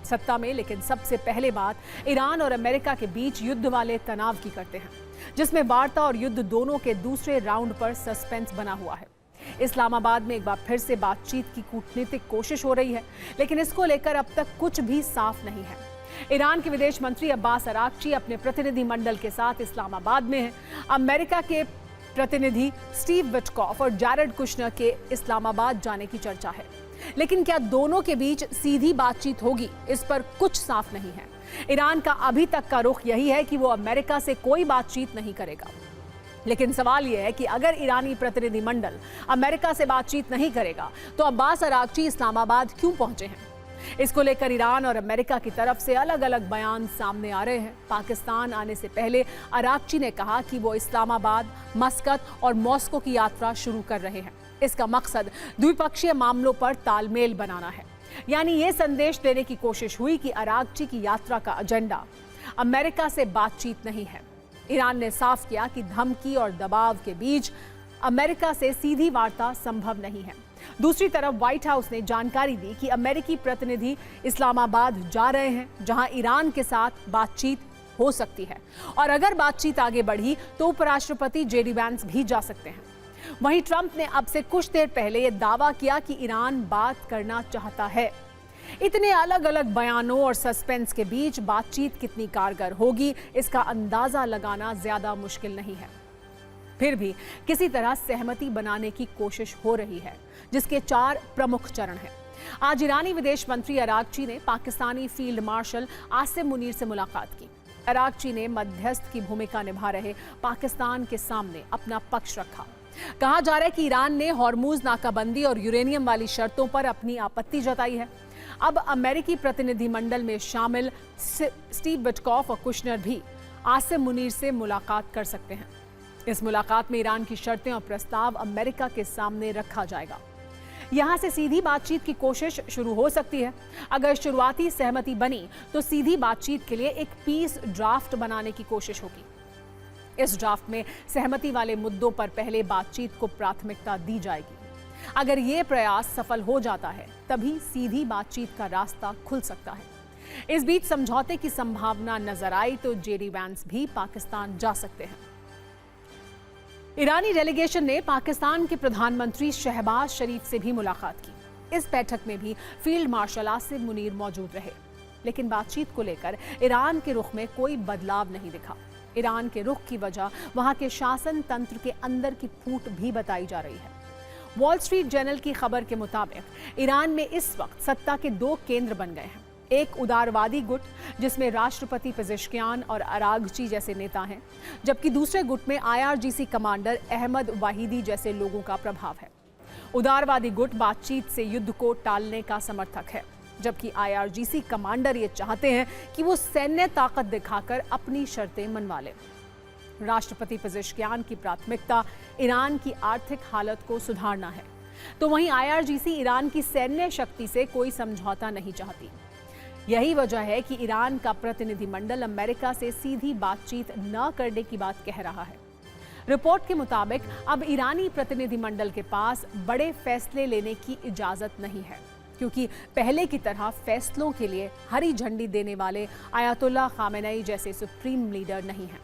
सत्ता में, लेकिन सबसे पहले बात ईरान और अमेरिका के बीच युद्ध वाले तनाव की करते हैं, जिसमें वार्ता और युद्ध दोनों के दूसरे राउंड पर सस्पेंस बना हुआ है। इस्लामाबाद में एक बार फिर से बातचीत की कूटनीतिक कोशिश हो रही है, लेकिन इसको लेकर अब तक कुछ भी साफ नहीं है। ईरान के विदेश मंत्री अब्बास अराक्ची अपने प्रतिनिधि मंडल के साथ इस्लामाबाद में हैं। अमेरिका के प्रतिनिधि स्टीव विटकॉफ और जैरेड कुशनर के इस्लामाबाद जाने की चर्चा है, लेकिन क्या दोनों के बीच सीधी बातचीत होगी, इस पर कुछ साफ नहीं है। ईरान का अभी तक का रुख यही है कि वो अमेरिका से कोई बातचीत नहीं करेगा, लेकिन सवाल यह है कि अगर ईरानी प्रतिनिधिमंडल अमेरिका से बातचीत नहीं करेगा तो अब्बास अराक्ची इस्लामाबाद क्यों पहुंचे हैं? इसको लेकर ईरान और अमेरिका की तरफ से अलग अलग बयान सामने आ रहे हैं। पाकिस्तान आने से पहले अराक्ची ने कहा कि वो इस्लामाबाद, मस्कत और मॉस्को की यात्रा शुरू कर रहे हैं। इसका मकसद द्विपक्षीय मामलों पर तालमेल बनाना है। यानी ये संदेश देने की कोशिश हुई कि अराक्ची की यात्रा का एजेंडा अमेरिका से बातचीत नहीं है। ईरान ने साफ किया कि धमकी और दबाव के बीच अमेरिका से सीधी वार्ता संभव नहीं है। दूसरी तरफ व्हाइट हाउस ने जानकारी दी कि अमेरिकी प्रतिनिधि इस्लामाबाद जा रहे हैं, जहां ईरान के साथ बातचीत हो सकती है, और अगर बातचीत आगे बढ़ी तो उपराष्ट्रपति जेडी वैंस भी जा सकते हैं। वहीं ट्रंप ने अब से कुछ देर पहले यह दावा किया कि ईरान बात करना चाहता है। इतने अलग अलग बयानों और सस्पेंस के बीच बातचीत कितनी कारगर होगी, इसका अंदाजा लगाना ज्यादा मुश्किल नहीं है। फिर भी किसी तरह सहमति बनाने की कोशिश हो रही है, जिसके 4 प्रमुख चरण हैं। आज ईरानी विदेश मंत्री अराक्ची ने पाकिस्तानी फील्ड मार्शल आसिम मुनीर से मुलाकात की। अराक्ची ने मध्यस्थ की भूमिका निभा रहे पाकिस्तान के सामने अपना पक्ष रखा। कहा जा रहा है कि ईरान ने हॉर्मूज नाकाबंदी और यूरेनियम वाली शर्तों पर अपनी आपत्ति जताई है। अब अमेरिकी प्रतिनिधिमंडल में शामिल स्टीव विटकॉफ और कुशनर भी आसिम मुनीर से मुलाकात कर सकते हैं। इस मुलाकात में ईरान की शर्तें और प्रस्ताव अमेरिका के सामने रखा जाएगा। यहां से सीधी बातचीत की कोशिश शुरू हो सकती है। अगर शुरुआती सहमति बनी तो सीधी बातचीत के लिए एक पीस ड्राफ्ट बनाने की कोशिश होगी। इस ड्राफ्ट में सहमति वाले मुद्दों पर पहले बातचीत को प्राथमिकता दी जाएगी। अगर ये प्रयास सफल हो जाता है तभी सीधी बातचीत का रास्ता खुल सकता है। इस बीच समझौते की संभावना नजर आई तो जेडी वैंस भी पाकिस्तान जा सकते हैं। ईरानी डेलीगेशन ने पाकिस्तान के प्रधानमंत्री शहबाज शरीफ से भी मुलाकात की। इस बैठक में भी फील्ड मार्शल आसिम मुनीर मौजूद रहे, लेकिन बातचीत को लेकर ईरान के रुख में कोई बदलाव नहीं दिखा। ईरान के रुख की वजह वहां के शासन तंत्र के अंदर की फूट भी बताई जा रही है। वॉल स्ट्रीट जर्नल की खबर के मुताबिक ईरान में इस वक्त सत्ता के 2 केंद्र बन गए हैं। एक उदारवादी गुट जिसमें राष्ट्रपति पेजेश्कियान और अरागची जैसे नेता हैं, जबकि दूसरे गुट में IRGC कमांडर अहमद वाहिदी जैसे लोगों का प्रभाव है। उदारवादी गुट बातचीत से युद्ध को टालने का समर्थक है, जबकि IRGC कमांडर ये चाहते हैं कि वो सैन्य ताकत दिखाकर अपनी शर्तें मनवा लें। राष्ट्रपति पेजेश्कियान की प्राथमिकता ईरान की आर्थिक हालत को सुधारना है, तो वहीं IRGC ईरान की सैन्य शक्ति से कोई समझौता नहीं चाहती। यही वजह है कि ईरान का प्रतिनिधिमंडल अमेरिका से सीधी बातचीत न करने की बात कह रहा है। रिपोर्ट के मुताबिक अब ईरानी प्रतिनिधिमंडल के पास बड़े फैसले लेने की इजाजत नहीं है, क्योंकि पहले की तरह फैसलों के लिए हरी झंडी देने वाले आयतुल्लाह खामेनेई जैसे सुप्रीम लीडर नहीं हैं।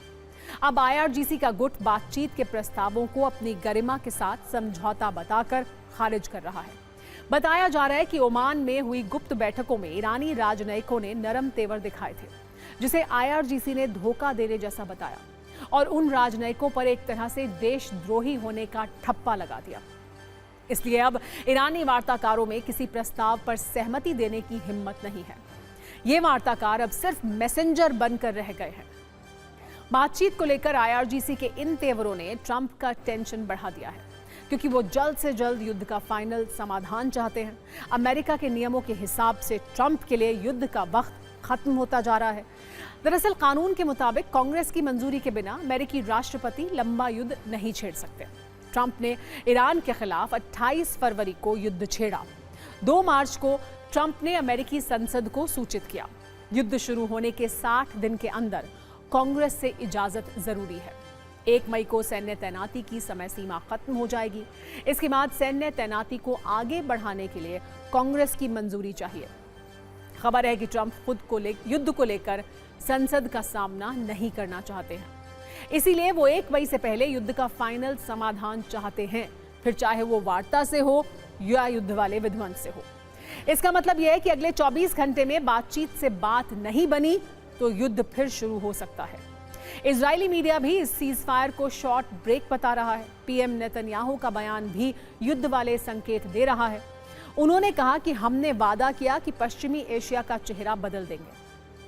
अब IRGC का गुट बातचीत के प्रस्तावों को अपनी गरिमा के साथ समझौता बताकर खारिज कर रहा है। बताया जा रहा है कि ओमान में हुई गुप्त बैठकों में ईरानी राजनयिकों ने नरम तेवर दिखाए थे, जिसे IRGC ने धोखा देने जैसा बताया और उन राजनयिकों पर एक तरह से देशद्रोही होने का ठप्पा लगा दिया। इसलिए अब ईरानी वार्ताकारों में किसी प्रस्ताव पर सहमति देने की हिम्मत नहीं है। ये वार्ताकार अब सिर्फ मैसेंजर बनकर रह गए हैं। बातचीत को लेकर IRGC के इन तेवरों ने ट्रंप का टेंशन बढ़ा दिया है, क्योंकि वो जल्द से जल्द युद्ध का फाइनल समाधान चाहते हैं। अमेरिका के नियमों के हिसाब से ट्रंप के लिए युद्ध का वक्त खत्म होता जा रहा है। दरअसल कानून के मुताबिक कांग्रेस की मंजूरी के बिना अमेरिकी राष्ट्रपति लंबा युद्ध नहीं छेड़ सकते। ट्रंप ने ईरान के खिलाफ 28 फरवरी को युद्ध छेड़ा। 2 मार्च को ट्रंप ने अमेरिकी संसद को सूचित किया। युद्ध शुरू होने के 60 दिन के अंदर कांग्रेस से इजाजत जरूरी है। 1 मई को सैन्य तैनाती की समय सीमा खत्म हो जाएगी। इसके बाद सैन्य तैनाती को आगे बढ़ाने के लिए कांग्रेस की मंजूरी चाहिए। खबर है कि ट्रंप खुद को युद्ध को लेकर संसद का सामना नहीं करना चाहते हैं। इसीलिए वो 1 मई से पहले युद्ध का फाइनल समाधान चाहते हैं, फिर चाहे वो वार्ता से हो या युद्ध वाले विध्वंस से हो। इसका मतलब यह है कि अगले 24 घंटे में बातचीत से बात नहीं बनी तो युद्ध फिर शुरू हो सकता है। इजरायली मीडिया भी इस सीजफायर को शॉर्ट ब्रेक बता रहा है। पीएम नेतन्याहू का बयान भी युद्ध वाले संकेत दे रहा है। उन्होंने कहा कि हमने वादा किया कि पश्चिमी एशिया का चेहरा बदल देंगे,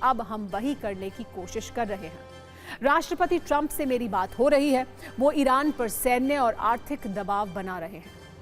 अब हम वही करने की कोशिश कर रहे हैं। राष्ट्रपति ट्रंप से मेरी बात हो रही है, वो ईरान पर सैन्य और आर्थिक दबाव बना रहे हैं।